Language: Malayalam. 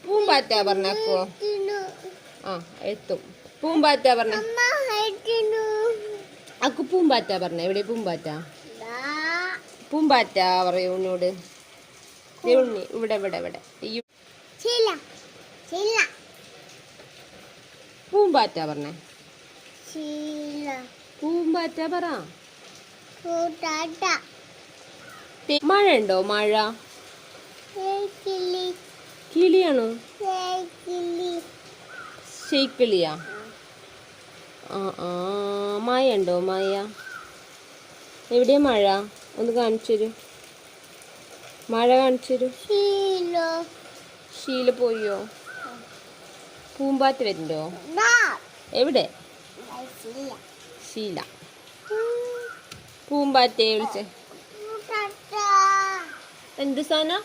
പൂമ്പാറ്റ പറഞ്ഞോ. ആ എത്തും. പൂമ്പാറ്റ പറഞ്ഞ അക്കു പൂമ്പാറ്റ പറഞ്ഞ. എവിടെ പൂമ്പാറ്റ? പൂമ്പാറ്റ പറയൂ ഉണ്ണോട്. ഉണ്ണി ഇവിടെ ഇവിടെ ഇവിടെ. പൂമ്പാറ്റ പറഞ്ഞ. പൂമ്പാറ്റ പറ. മഴ ഉണ്ടോ? മഴ കിളിയാണോ? ശൈക്കിളിയാ? ആ ആ മഴ ഉണ്ടോ? മഴ എവിടെയാ മഴ? ഒന്ന് കാണിച്ചു തരൂ. മഴ കാണിച്ചു തരൂ. ശീല പോയോ? പൂമ്പാറ്റ വരുന്നുണ്ടോ? എവിടെ? ശീല. പൂമ്പാറ്റയെ വിളിച്ചേ. എന്ത് സാധനം?